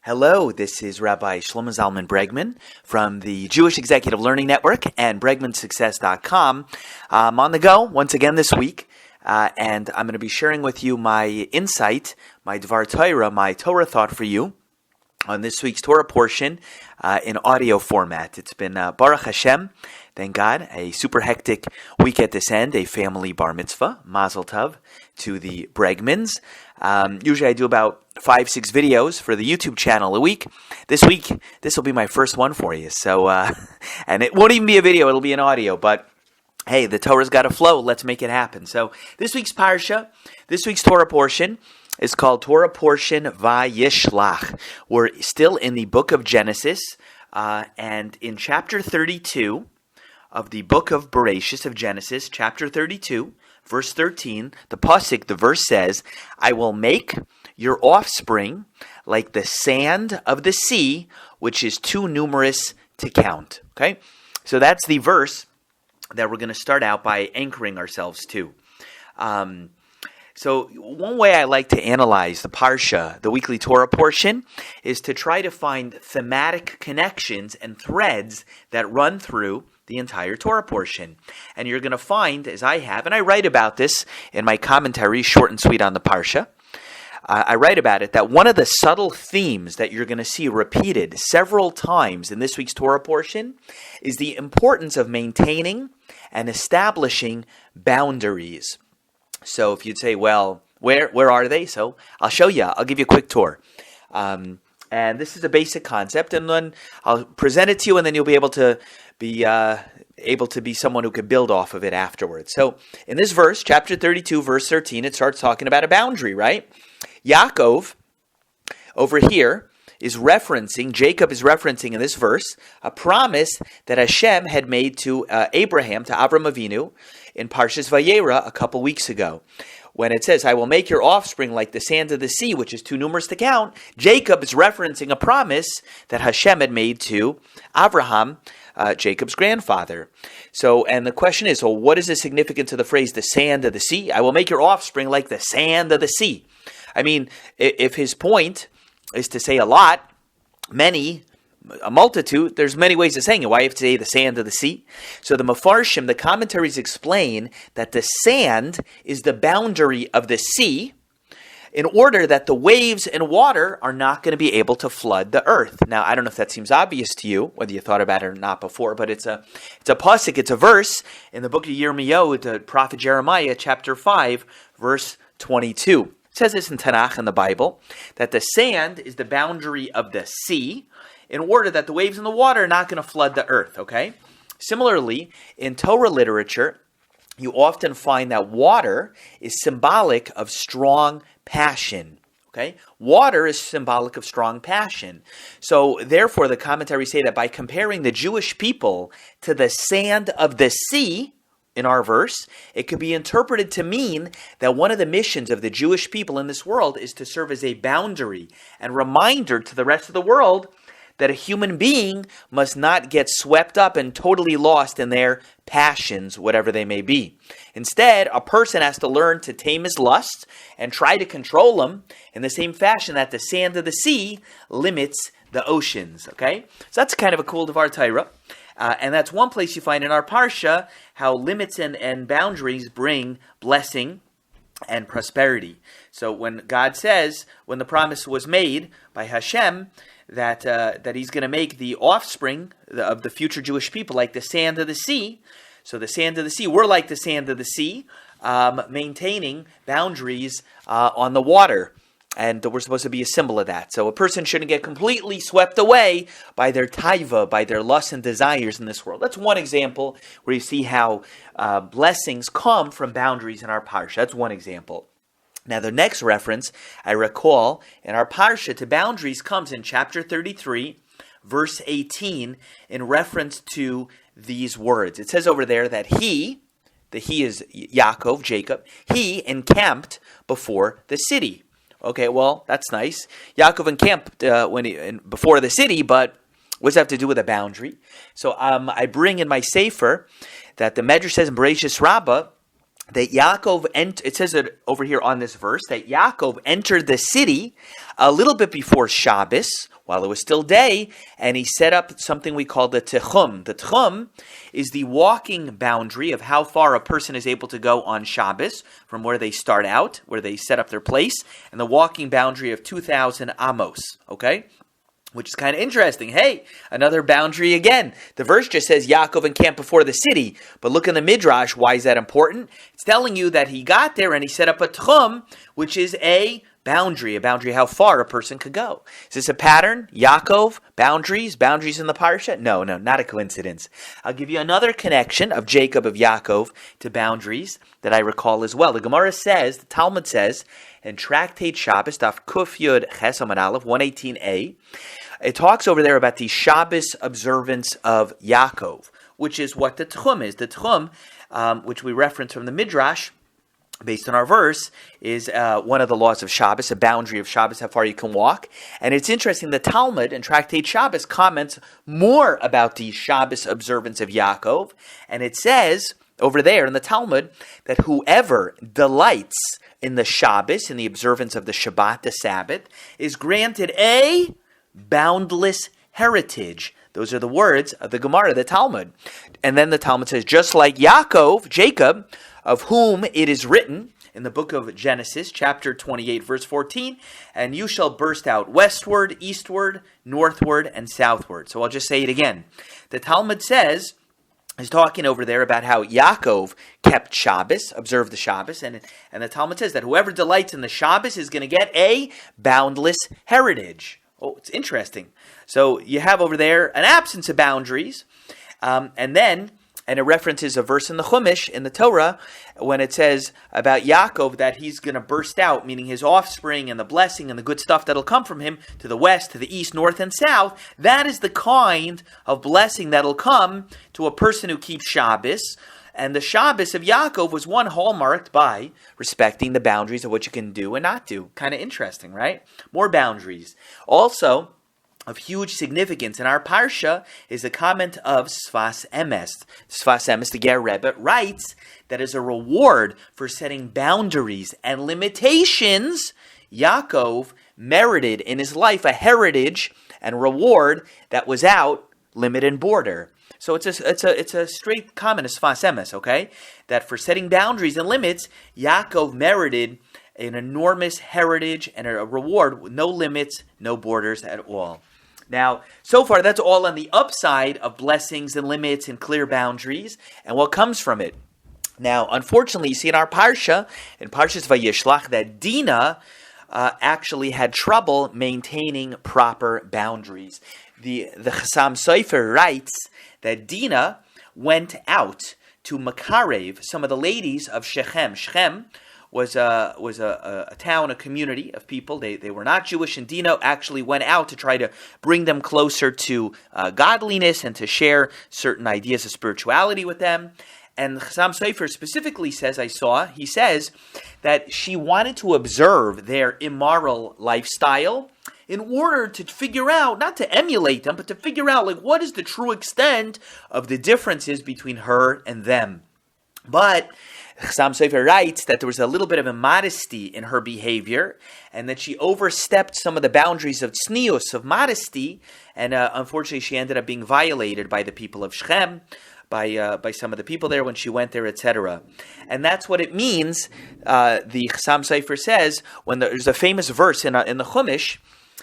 Hello, this is Rabbi Shlomo Zalman Bregman from the Jewish Executive Learning Network and BregmanSuccess.com. I'm on the go once again this week, and I'm going to be sharing with you my insight, my Dvar Torah, my Torah thought for you on this week's Torah portion in audio format. It's been Baruch Hashem, thank God, a super hectic week at this end, a family bar mitzvah, Mazel Tov, to the Bregmans. Usually I do about 5-6 videos for the YouTube channel a week. This week, this will be my first one for you. So, and it won't even be a video, it'll be an audio, but hey, the Torah's got to flow, let's make it happen. So, this week's Parsha, this week's Torah portion is called Torah portion Vayishlach. We're still in the book of Genesis, and in chapter 32 of the book of Bereshit of Genesis, chapter 32, verse 13, the pasuk, the verse says, I will make your offspring like the sand of the sea, which is too numerous to count. Okay? So that's the verse that we're going to start out by anchoring ourselves to. So one way I like to analyze the Parsha, the weekly Torah portion, is to try to find thematic connections and threads that run through the entire Torah portion. And you're going to find, as I have, and I write about this in my commentary, short and sweet on the Parsha, I write about it, that one of the subtle themes that you're going to see repeated several times in this week's Torah portion is the importance of maintaining and establishing boundaries. So if you'd say, well, where are they? So I'll show you. I'll give you a quick tour. And this is a basic concept, and then I'll present it to you, and then you'll be able to be someone who can build off of it afterwards. So in this verse, chapter 32, verse 13, it starts talking about a boundary, right? Yaakov, over here, Jacob is referencing in this verse, a promise that Hashem had made to Abraham, to Avram Avinu, in Parshas Vayera a couple weeks ago. When it says, I will make your offspring like the sand of the sea, which is too numerous to count, Jacob is referencing a promise that Hashem had made to Abraham, Jacob's grandfather. So, and the question is, what is the significance of the phrase, the sand of the sea? I will make your offspring like the sand of the sea. I mean, if his point is to say a lot, a multitude, there's many ways of saying it. Why have to say the sand of the sea? So the Mefarshim, the commentaries explain that the sand is the boundary of the sea in order that the waves and water are not going to be able to flood the earth. Now, I don't know if that seems obvious to you, whether you thought about it or not before, but it's a pasuk, it's a verse in the book of Yirmiyahu, the prophet Jeremiah, chapter 5, verse 22. It says this in Tanakh in the Bible, that the sand is the boundary of the sea in order that the waves and the water are not going to flood the earth, okay? Similarly, in Torah literature, you often find that water is symbolic of strong passion, okay? Water is symbolic of strong passion. So, therefore, the commentaries say that by comparing the Jewish people to the sand of the sea, in our verse, it could be interpreted to mean that one of the missions of the Jewish people in this world is to serve as a boundary and reminder to the rest of the world that a human being must not get swept up and totally lost in their passions, whatever they may be. Instead, a person has to learn to tame his lusts and try to control them in the same fashion that the sand of the sea limits the oceans, okay? So that's kind of a cool Dvar Torah. And that's one place you find in our Parsha how limits and boundaries bring blessing and prosperity. So when God says, when the promise was made by Hashem, that He's going to make the offspring of the future Jewish people like the sand of the sea. So the sand of the sea, we're like the sand of the sea, maintaining boundaries on the water. And we're supposed to be a symbol of that. So a person shouldn't get completely swept away by their taiva, by their lusts and desires in this world. That's one example where you see how blessings come from boundaries in our parsha. That's one example. Now the next reference I recall in our parsha to boundaries comes in chapter 33, verse 18, in reference to these words. It says over there that he is Yaakov, Jacob, he encamped before the city. Okay, well, that's nice. Yaakov encamped before the city, but what does that have to do with a boundary? So I bring in my sefer that the Medrash says in Bereshit Rabbah that Yaakov, it says it over here on this verse, that Yaakov entered the city a little bit before Shabbos. while it was still day, and he set up something we call the tchum. The tchum is the walking boundary of how far a person is able to go on Shabbos from where they start out, where they set up their place, and the walking boundary of 2,000 amos, okay? Which is kind of interesting. Hey, another boundary again. The verse just says Yaakov encamped before the city, but look in the Midrash. Why is that important? It's telling you that he got there and he set up a tchum, which is a boundary how far a person could go. Is this a pattern? Yaakov, boundaries in the parsha? No, not a coincidence. I'll give you another connection of Jacob, of Yaakov, to boundaries that I recall as well. The Gemara says, the Talmud says, in Tractate Shabbos, Daf Kuf Yud Ches Amud Aleph, 118a, it talks over there about the Shabbos observance of Yaakov, which is what the Tchum is. The Tchum, which we reference from the Midrash, based on our verse, is one of the laws of Shabbos, a boundary of Shabbos, how far you can walk. And it's interesting, the Talmud in Tractate Shabbos comments more about the Shabbos observance of Yaakov, and it says over there in the Talmud that whoever delights in the Shabbos, in the observance of the Shabbat, the Sabbath, is granted a boundless heritage. Those are the words of the Gemara, the Talmud. And then the Talmud says, just like Yaakov, Jacob, of whom it is written in the book of Genesis, chapter 28, verse 14, and you shall burst out westward, eastward, northward, and southward. So I'll just say it again. The Talmud says, is talking over there about how Yaakov kept Shabbos, observed the Shabbos, and the Talmud says that whoever delights in the Shabbos is going to get a boundless heritage. Oh, it's interesting. So you have over there an absence of boundaries, and it references a verse in the Chumash, in the Torah, when it says about Yaakov that he's going to burst out, meaning his offspring and the blessing and the good stuff that'll come from him to the west, to the east, north, and south. That is the kind of blessing that'll come to a person who keeps Shabbos. And the Shabbos of Yaakov was one hallmarked by respecting the boundaries of what you can do and not do. Kind of interesting, right? More boundaries. Also, of huge significance in our parsha is a comment of Sfas Emes. Sfas Emes, the Ger Rebbe, writes that as a reward for setting boundaries and limitations, Yaakov merited in his life a heritage and reward that was out limit and border. So it's a straight comment of Sfas Emes, okay? That for setting boundaries and limits, Yaakov merited an enormous heritage and a reward with no limits, no borders at all. Now, so far, that's all on the upside of blessings and limits and clear boundaries and what comes from it. Now, unfortunately, you see in our parsha, in Parshas Vayishlach, that Dinah actually had trouble maintaining proper boundaries. The Chassam Sofer writes that Dinah went out to Makarev, some of the ladies of Shechem. Shechem was a town, a community of people. They were not Jewish, and Dinah actually went out to try to bring them closer to godliness and to share certain ideas of spirituality with them. And Chassam Sofer specifically says, he says that she wanted to observe their immoral lifestyle in order to figure out, not to emulate them, but to figure out, like, what is the true extent of the differences between her and them. But Chassam Sofer writes that there was a little bit of immodesty in her behavior, and that she overstepped some of the boundaries of tznius, of modesty, and unfortunately she ended up being violated by the people of Shechem, by some of the people there when she went there, etc. And that's what it means. The Chassam Sofer says, when there's a famous verse in the Chumash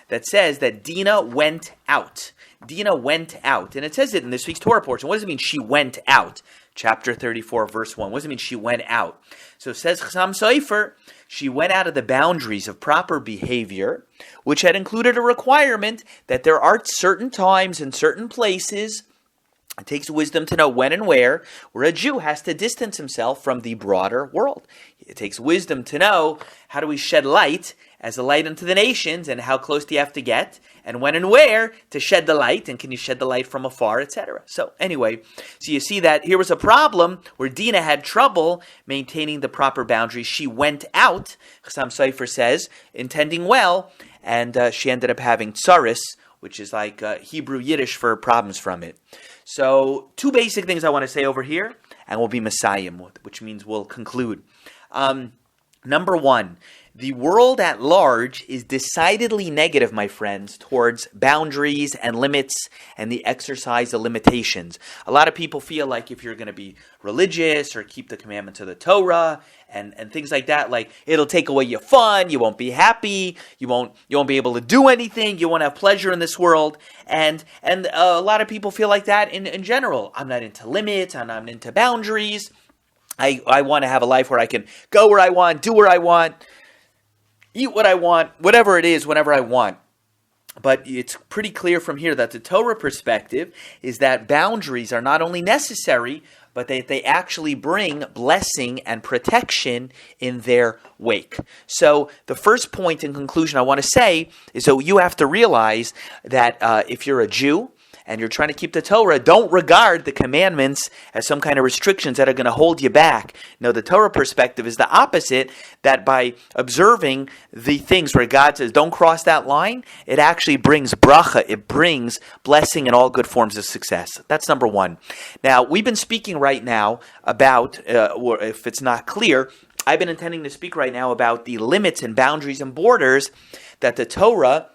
that says that Dinah went out. Dinah went out. And it says it in this week's Torah portion. What does it mean she went out? Chapter 34, verse 1. What does it mean she went out? So it says Chassam Sofer, she went out of the boundaries of proper behavior, which had included a requirement that there are certain times and certain places. It takes wisdom to know when and where a Jew has to distance himself from the broader world. It takes wisdom to know how do we shed light as a light unto the nations, and how close do you have to get, and when and where to shed the light, and can you shed the light from afar, etc. So anyway, so you see that here was a problem where Dinah had trouble maintaining the proper boundaries. She went out, Chassam Sofer says, intending well, and she ended up having tsaris, which is like Hebrew Yiddish for problems from it. So two basic things I want to say over here, and we'll be Messiah, which means we'll conclude. Number one, The world at large is decidedly negative, my friends, towards boundaries and limits and the exercise of limitations. A lot of people feel like if you're going to be religious or keep the commandments of the Torah and things like that, like it'll take away your fun, you won't be happy, you won't be able to do anything, you won't have pleasure in this world. And a lot of people feel like that in general. I'm not into limits, I'm not into boundaries. I want to have a life where I can go where I want, do where I want, eat what I want, whatever it is, whenever I want. But it's pretty clear from here that the Torah perspective is that boundaries are not only necessary, but they actually bring blessing and protection in their wake. So the first point in conclusion I want to say is that you have to realize that if you're a Jew, and you're trying to keep the Torah, don't regard the commandments as some kind of restrictions that are going to hold you back. No, the Torah perspective is the opposite, that by observing the things where God says, don't cross that line, it actually brings bracha, it brings blessing and all good forms of success. That's number one. Now, we've been speaking right now about, or if it's not clear, I've been intending to speak right now about the limits and boundaries and borders that the Torah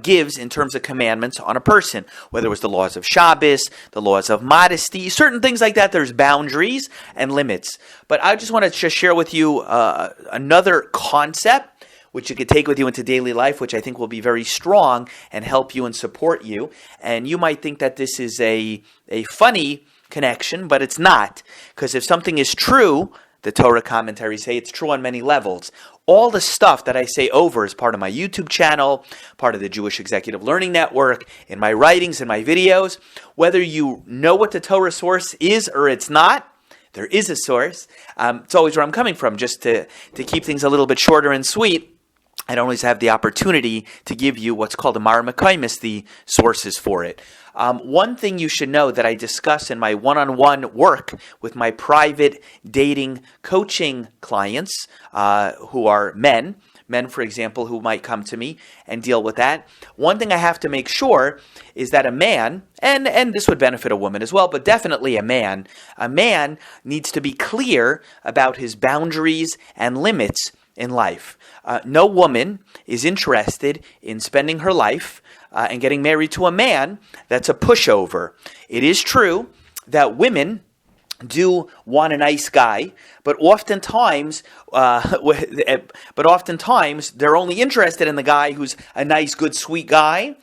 gives in terms of commandments on a person, whether it was the laws of Shabbos, the laws of modesty, certain things like that. There's boundaries and limits. But I just want to just share with you another concept which you could take with you into daily life, which I think will be very strong and help you and support you. And you might think that this is a funny connection, but it's not. Because if something is true, the Torah commentaries say it's true on many levels. All the stuff that I say over is part of my YouTube channel, part of the Jewish Executive Learning Network, in my writings, in my videos. Whether you know what the Torah source is or it's not, there is a source. It's always where I'm coming from, just to keep things a little bit shorter and sweet. I don't always have the opportunity to give you what's called a Mara Mekaymis, the sources for it. One thing you should know that I discuss in my one-on-one work with my private dating coaching clients who are men, for example, who might come to me and deal with that. One thing I have to make sure is that a man, and this would benefit a woman as well, but definitely a man needs to be clear about his boundaries and limits in life. No woman is interested in spending her life and getting married to a man that's a pushover. It is true that women do want a nice guy, but oftentimes they're only interested in the guy who's a nice, good, sweet guy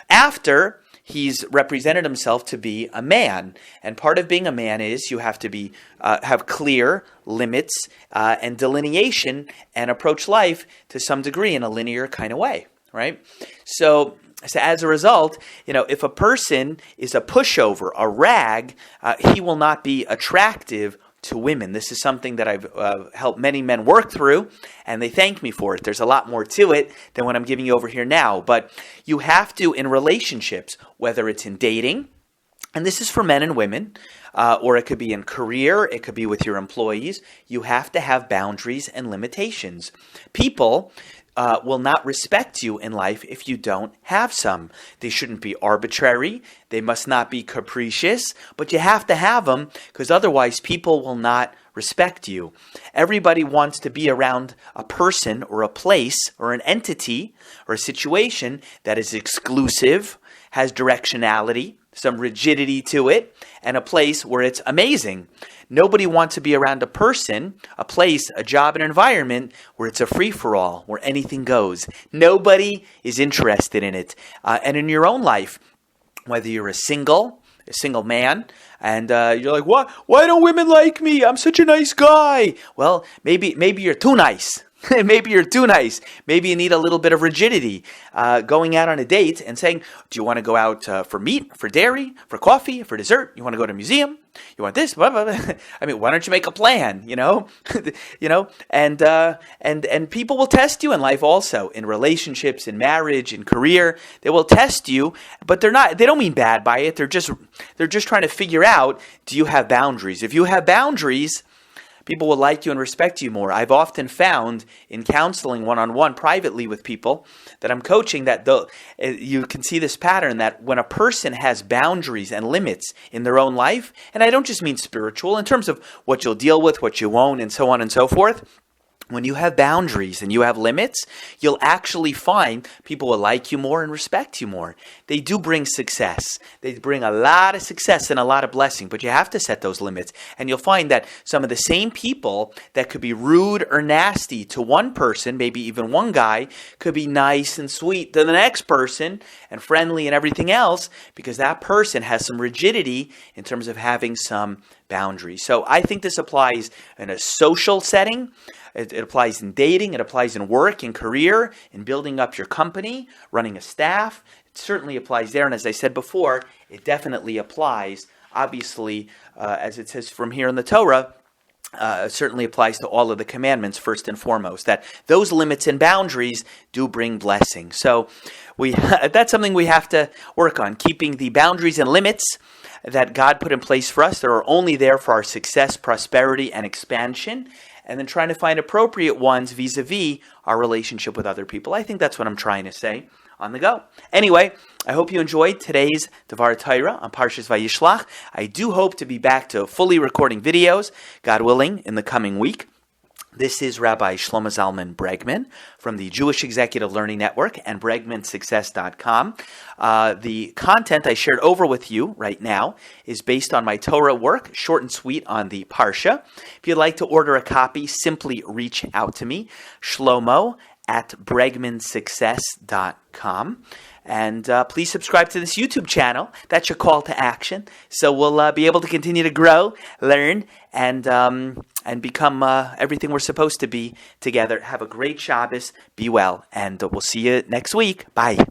after he's represented himself to be a man. And part of being a man is you have to be have clear limits and delineation and approach life to some degree in a linear kind of way, right? So as a result, if a person is a pushover, a rag, he will not be attractive to women. This is something that I've helped many men work through, and they thank me for it. There's a lot more to it than what I'm giving you over here now. But you have to, in relationships, whether it's in dating, and this is for men and women, or it could be in career, it could be with your employees, you have to have boundaries and limitations. People will not respect you in life if you don't have some. They shouldn't be arbitrary. They must not be capricious, but you have to have them because otherwise people will not respect you. Everybody wants to be around a person or a place or an entity or a situation that is exclusive, has directionality, some rigidity to it, and a place where it's amazing. Nobody wants to be around a person, a place, a job, an environment where it's a free-for-all, where anything goes. Nobody is interested in it. And in your own life, whether you're a single man, and you're like, what? Why don't women like me? I'm such a nice guy. Well, maybe you're too nice. Maybe you're too nice. Maybe you need a little bit of rigidity. Going out on a date and saying, do you want to go out for meat, for dairy, for coffee, for dessert? You want to go to a museum? You want this? Blah, blah, blah. I mean, why don't you make a plan, And people will test you in life also, in relationships, in marriage, in career. They will test you, but they don't mean bad by it. They're just trying to figure out, do you have boundaries? If you have boundaries, people will like you and respect you more. I've often found in counseling one-on-one privately with people that I'm coaching that you can see this pattern that when a person has boundaries and limits in their own life, and I don't just mean spiritual, in terms of what you'll deal with, what you won't, and so on and so forth, When you have boundaries and you have limits, you'll actually find people will like you more and respect you more. They do bring success. They bring a lot of success and a lot of blessing, but you have to set those limits. And you'll find that some of the same people that could be rude or nasty to one person, maybe even one guy, could be nice and sweet to the next person and friendly and everything else, because that person has some rigidity in terms of having some boundaries. So I think this applies in a social setting. It applies in dating. It applies in work, in career, in building up your company, running a staff. It certainly applies there. And as I said before, it definitely applies, obviously, as it says from here in the Torah, certainly applies to all of the commandments first and foremost, that those limits and boundaries do bring blessing. So that's something we have to work on, keeping the boundaries and limits that God put in place for us that are only there for our success, prosperity, and expansion, and then trying to find appropriate ones vis-a-vis our relationship with other people. I think that's what I'm trying to say on the go. Anyway, I hope you enjoyed today's Devar Torah on Parshas Vayishlach. I do hope to be back to fully recording videos, God willing, in the coming week. This is Rabbi Shlomo Zalman Bregman from the Jewish Executive Learning Network and BregmanSuccess.com. The content I shared over with you right now is based on my Torah work, short and sweet on the Parsha. If you'd like to order a copy, simply reach out to me, Shlomo at BregmanSuccess.com. And please subscribe to this YouTube channel. That's your call to action. So we'll be able to continue to grow, learn, and become everything we're supposed to be together. Have a great Shabbos. Be well. And we'll see you next week. Bye.